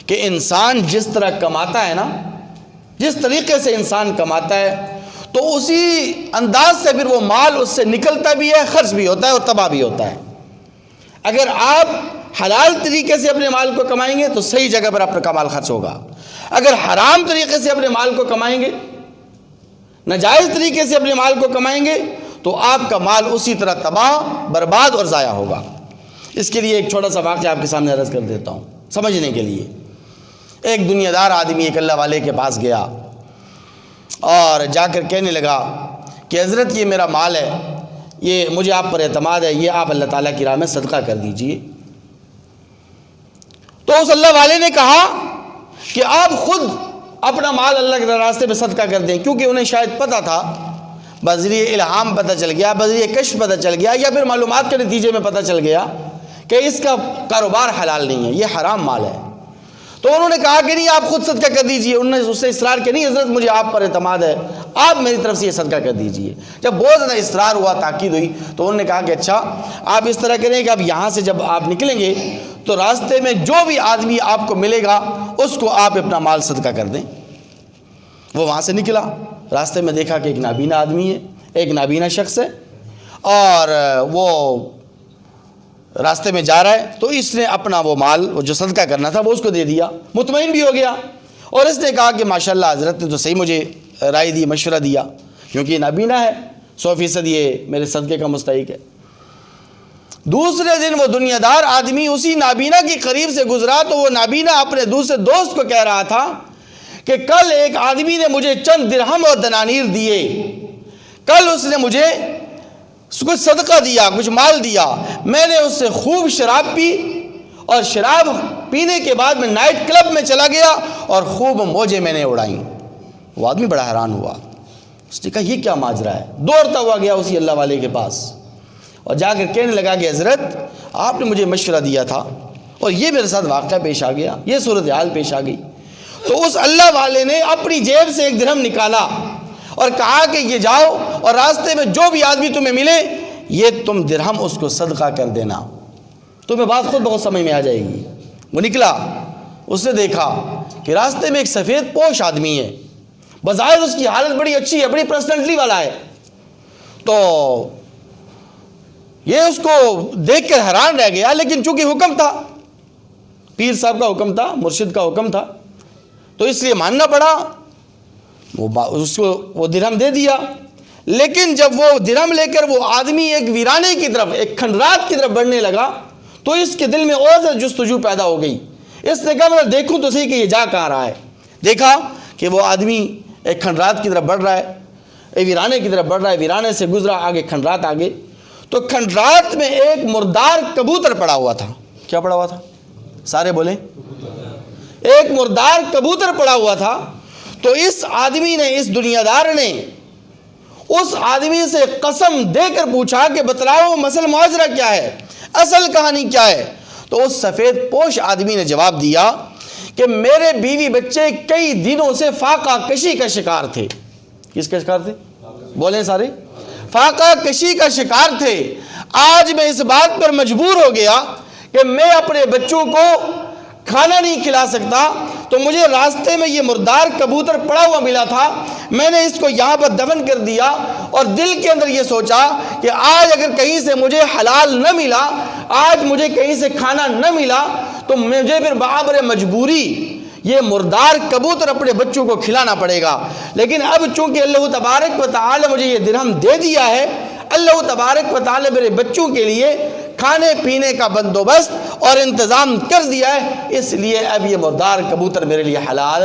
کہ انسان جس طرح کماتا ہے نا، جس طریقے سے انسان کماتا ہے تو اسی انداز سے پھر وہ مال اس سے نکلتا بھی ہے، خرچ بھی ہوتا ہے اور تباہ بھی ہوتا ہے۔ اگر آپ حلال طریقے سے اپنے مال کو کمائیں گے تو صحیح جگہ پر آپ کا مال خرچ ہوگا، اگر حرام طریقے سے اپنے مال کو کمائیں گے، ناجائز طریقے سے اپنے مال کو کمائیں گے تو آپ کا مال اسی طرح تباہ، برباد اور ضائع ہوگا۔ اس کے لیے ایک چھوٹا سا واقعہ آپ کے سامنے عرض کر دیتا ہوں سمجھنے کے لیے۔ ایک دنیا دار آدمی ایک اللہ والے کے پاس گیا اور جا کر کہنے لگا کہ حضرت یہ میرا مال ہے، یہ مجھے آپ پر اعتماد ہے، یہ آپ اللہ تعالیٰ کی راہ میں صدقہ کر دیجئے۔ تو اس اللہ والے نے کہا کہ آپ خود اپنا مال اللہ کے راستے میں صدقہ کر دیں، کیونکہ انہیں شاید پتہ تھا، بذریعہ الہام پتہ چل گیا، بذریعہ کشف پتہ چل گیا، یا پھر معلومات کے نتیجے میں پتہ چل گیا کہ اس کا کاروبار حلال نہیں ہے، یہ حرام مال ہے۔ تو انہوں نے کہا کہ نہیں، آپ خود صدقہ کر دیجئے۔ انہوں نے اس سے اصرار کیا، نہیں حضرت مجھے آپ پر اعتماد ہے، آپ میری طرف سے یہ صدقہ کر دیجئے۔ جب بہت زیادہ اصرار ہوا، تاکید ہوئی، تو انہوں نے کہا کہ اچھا آپ اس طرح کریں کہ اب یہاں سے جب آپ نکلیں گے تو راستے میں جو بھی آدمی آپ کو ملے گا اس کو آپ اپنا مال صدقہ کر دیں۔ وہ وہاں سے نکلا، راستے میں دیکھا کہ ایک نابینا آدمی ہے، ایک نابینا شخص ہے، اور وہ راستے میں جا رہا ہے، تو اس نے اپنا وہ مال، وہ جو صدقہ کرنا تھا، وہ اس کو دے دیا، مطمئن بھی ہو گیا، اور اس نے کہا کہ ماشاءاللہ حضرت نے تو صحیح مجھے رائے دی، مشورہ دیا، کیونکہ یہ نابینا ہے، 100% یہ میرے صدقے کا مستحق ہے۔ دوسرے دن وہ دنیا دار آدمی اسی نابینا کے قریب سے گزرا تو وہ نابینا اپنے دوسرے دوست کو کہہ رہا تھا کہ کل ایک آدمی نے مجھے چند درہم اور دنانیر دیے، کل اس نے مجھے کچھ صدقہ دیا، کچھ مال دیا، میں نے اس سے خوب شراب پی، اور شراب پینے کے بعد میں نائٹ کلب میں چلا گیا اور خوب موجیں میں نے اڑائیں۔ وہ آدمی بڑا حیران ہوا، اس نے کہا یہ کیا ماجرا ہے؟ دوڑتا ہوا گیا اسی اللہ والے کے پاس اور جا کر کہنے لگا کہ حضرت آپ نے مجھے مشورہ دیا تھا اور یہ میرے ساتھ واقعہ پیش آ گیا، یہ صورتحال پیش آ گئی۔ تو اس اللہ والے نے اپنی جیب سے ایک درہم نکالا اور کہا کہ یہ جاؤ اور راستے میں جو بھی آدمی تمہیں ملے یہ تم درہم اس کو صدقہ کر دینا، تمہیں بات خود بہت سمجھ میں آ جائے گی۔ وہ نکلا، اس نے دیکھا کہ راستے میں ایک سفید پوش آدمی ہے، بظاہر اس کی حالت بڑی اچھی ہے، بڑی پرسنالٹی والا ہے، تو یہ اس کو دیکھ کر حیران رہ گیا، لیکن چونکہ حکم تھا، پیر صاحب کا حکم تھا، مرشد کا حکم تھا، تو اس لیے ماننا پڑا، اس کو وہ درہم دے دیا۔ لیکن جب وہ درہم لے کر وہ آدمی ایک ویرانے کی طرف، ایک کھنڈرات کی طرف بڑھنے لگا تو اس کے دل میں اور زیادہ جستجو پیدا ہو گئی۔ اس نے کہا میں دیکھوں تو صحیح کہ یہ جا کہاں رہا ہے۔ دیکھا کہ وہ آدمی ایک کھنڈرات کی طرف بڑھ رہا ہے، ایک ویرانے کی طرف بڑھ رہا ہے، ویرانے سے گزرا، آگے کھنڈرات آگے، تو کھنڈرات میں ایک مردار کبوتر پڑا ہوا تھا۔ کیا پڑا ہوا تھا؟ سارے بولیں۔ ایک مردار کبوتر پڑا ہوا تھا۔ تو اس آدمی نے، اس دنیا دار نے اس آدمی سے قسم دے کر پوچھا کہ بتلاؤ مسئلہ معاجرہ کیا ہے، اصل کہانی کیا ہے؟ تو اس سفید پوش آدمی نے جواب دیا کہ میرے بیوی بچے کئی دنوں سے فاقہ کشی کا شکار تھے۔ کس کا شکار تھے؟ بولیں سارے۔ فاقہ کشی کا شکار تھے۔ آج میں اس بات پر مجبور ہو گیا کہ میں اپنے بچوں کو کھانا نہیں کھلا سکتا، تو مجھے راستے میں یہ مردار کبوتر پڑا ہوا ملا تھا، میں نے اس کو یہاں پر دفن کر دیا، اور دل کے اندر یہ سوچا کہ آج اگر کہیں سے مجھے حلال نہ ملا، آج مجھے کہیں سے کھانا نہ ملا، تو مجھے پھر بعبر مجبوری یہ مردار کبوتر اپنے بچوں کو کھلانا پڑے گا۔ لیکن اب چونکہ اللہ تبارک و تعالی مجھے یہ درہم دے دیا ہے، اللہ تبارک و تعالی میرے بچوں کے لیے کھانے پینے کا بندوبست اور انتظام کر دیا ہے، اس لیے اب یہ مردار کبوتر میرے لیے حلال